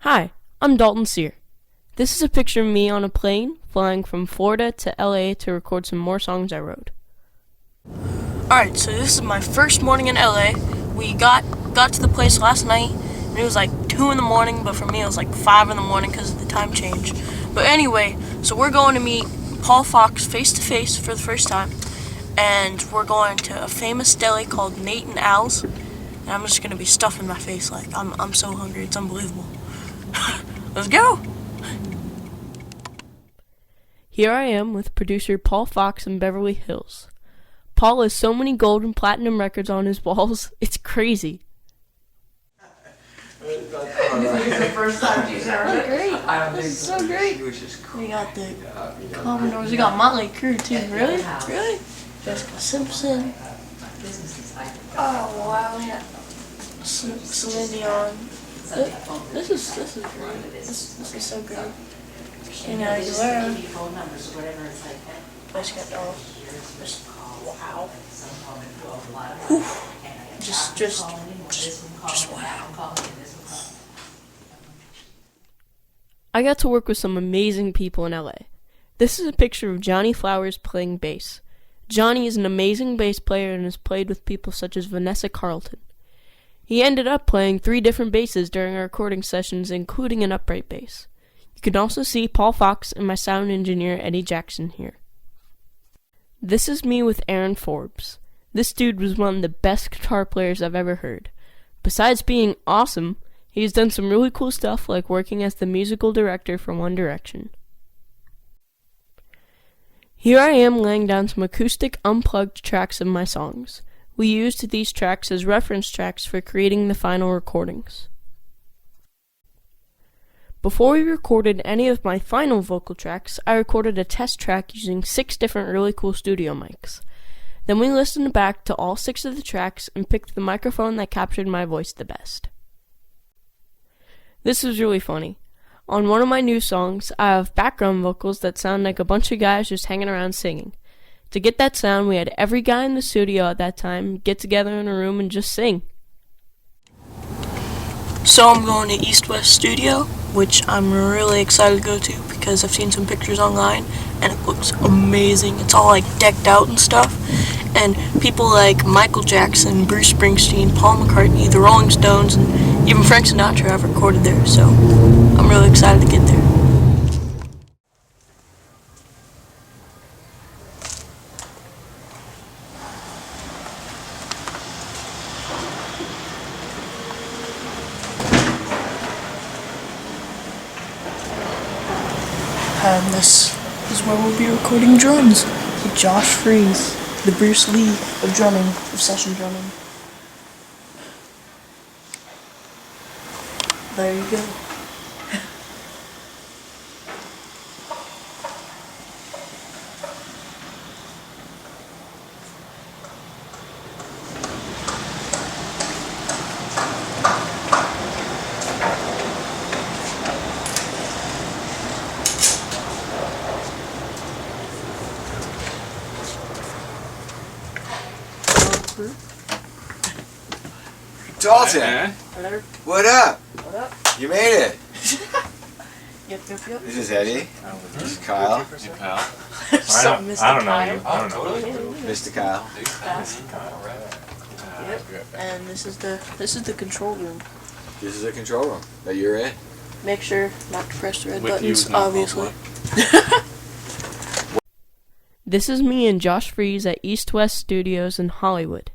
Hi, I'm Dalton Cyr. This is a picture of me on a plane flying from Florida to LA to record some more songs I wrote. Alright, so this is my first morning in LA. We got to the place last night, and it was like 2 in the morning, but for me it was like 5 in the morning because of the time change. But anyway, so we're going to meet Paul Fox face to face for the first time, and we're going to a famous deli called Nate and Al's, and I'm just going to be stuffing my face like I'm so hungry, it's unbelievable. Let's go! Here I am with producer Paul Fox in Beverly Hills. Paul has so many gold and platinum records on his walls, it's crazy. This is the first time she's ever done. Great. I don't think This is so great. We got the Commodores, we got Motley Crue too, really? Really? Jessica Simpson. Oh wow, yeah. Celine Dion. This is great. This is so good. And Aguilera. Pussycat Dolls. Wow. Whew. Just wow. I got to work with some amazing people in LA. This is a picture of Johnny Flaughers playing bass. Johnny is an amazing bass player and has played with people such as Vanessa Carlton. He ended up playing 3 different basses during our recording sessions, including an upright bass. You can also see Paul Fox and my sound engineer Eddie Jackson here. This is me with Aron Forbes. This dude was one of the best guitar players I've ever heard. Besides being awesome, he's done some really cool stuff like working as the musical director for One Direction. Here I am laying down some acoustic unplugged tracks of my songs. We used these tracks as reference tracks for creating the final recordings. Before we recorded any of my final vocal tracks, I recorded a test track using 6 different really cool studio mics. Then we listened back to all 6 of the tracks and picked the microphone that captured my voice the best. This is really funny. On one of my new songs, I have background vocals that sound like a bunch of guys just hanging around singing. To get that sound, we had every guy in the studio at that time get together in a room and just sing. So I'm going to EastWest Studio, which I'm really excited to go to because I've seen some pictures online and it looks amazing. It's all like decked out and stuff. And people like Michael Jackson, Bruce Springsteen, Paul McCartney, the Rolling Stones, and even Frank Sinatra have recorded there. So I'm really excited to get there. And this is where we'll be recording drums with Josh Freese, the Bruce Lee of drumming, of session drumming. There you go. Dalton! Hello? What up? What up? You made it! Yep. This is Eddie. This is Kyle. Hey, pal. I don't know you. I don't know. Mr. Kyle. Yep. And this is the control room. This is the control room that you're in. Make sure not to press the red With buttons, you, not obviously. This is me and Josh Freese at EastWest Studios in Hollywood.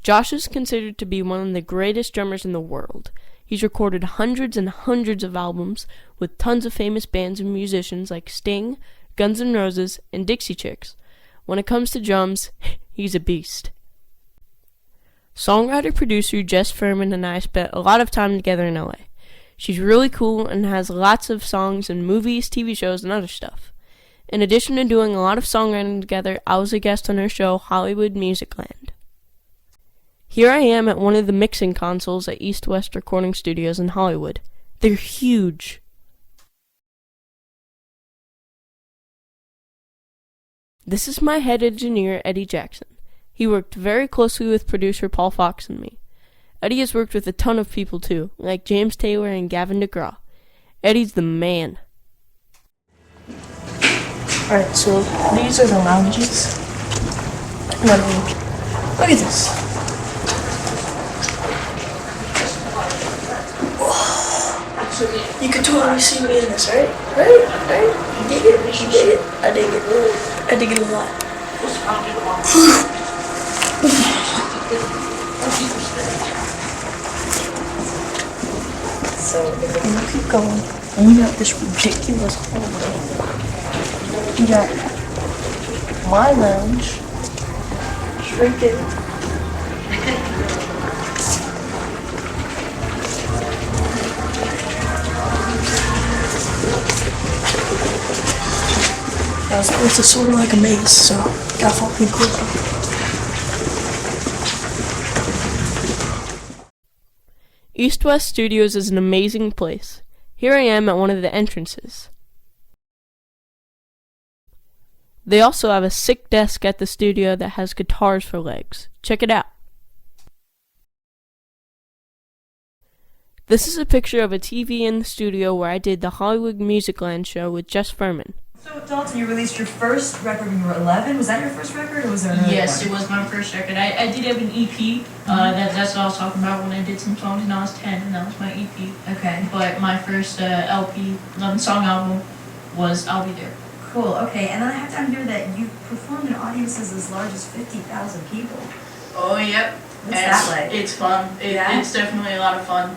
Josh is considered to be one of the greatest drummers in the world. He's recorded hundreds and hundreds of albums with tons of famous bands and musicians like Sting, Guns N' Roses, and Dixie Chicks. When it comes to drums, he's a beast. Songwriter-producer Jess Furman and I spent a lot of time together in LA. She's really cool and has lots of songs in movies, TV shows, and other stuff. In addition to doing a lot of songwriting together, I was a guest on her show Hollywood Musicland. Here I am at one of the mixing consoles at EastWest Recording Studios in Hollywood. They're huge. This is my head engineer, Eddie Jackson. He worked very closely with producer Paul Fox and me. Eddie has worked with a ton of people too, like James Taylor and Gavin DeGraw. Eddie's the man. Alright, so these are the lounges. And I mean, look at this. You could totally see me in this, right? Right? You dig it? You dig it? I dig it. I dig it a lot. So, if you keep going, and you got this ridiculous hallway. You got my lounge, freaking. It's sort of like a maze, so gotta follow me closely. EastWest Studios is an amazing place. Here I am at one of the entrances. They also have a sick desk at the studio that has guitars for legs. Check it out. This is a picture of a TV in the studio where I did the Hollywood Musicland show with Jess Furman. So, Dalton, you released your first record when you were 11. Was that your first record, or was there another one? Yes, it was my first record. I did have an EP. That's what I was talking about when I did some songs when I was 10, and that was my EP. Okay. But my first LP, 11-song album, was I'll Be There. Cool, okay. And then I have down here that you performed in audiences as large as 50,000 people. Oh, yep. What's that like? It's fun. Yeah? It's definitely a lot of fun.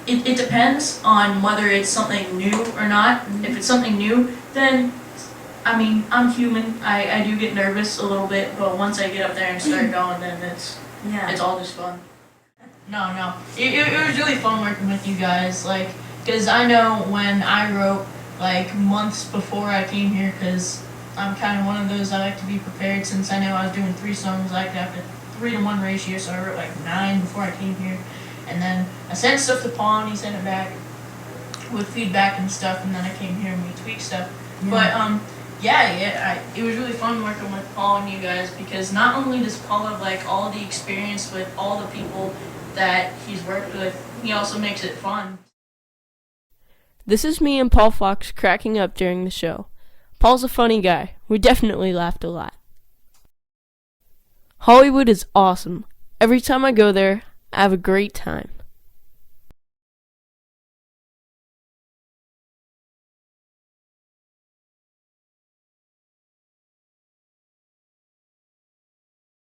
It depends on whether it's something new or not. Mm-hmm. If it's something new, then, I mean, I'm human. I do get nervous a little bit, but once I get up there and start going, then it's all just fun. No. It was really fun working with you guys, like, because I know when I wrote, like, months before I came here, because I'm kind of one of those, I like to be prepared. Since I know I was doing 3 songs, I could have a 3-to-1 ratio, so I wrote like 9 before I came here. And then I sent stuff to Paul, and he sent it back with feedback and stuff, and then I came here and we tweaked stuff. Yeah. But it was really fun working with Paul and you guys, because not only does Paul have like all the experience with all the people that he's worked with, he also makes it fun. This is me and Paul Fox cracking up during the show. Paul's a funny guy. We definitely laughed a lot. Hollywood is awesome. Every time I go there, I have a great time.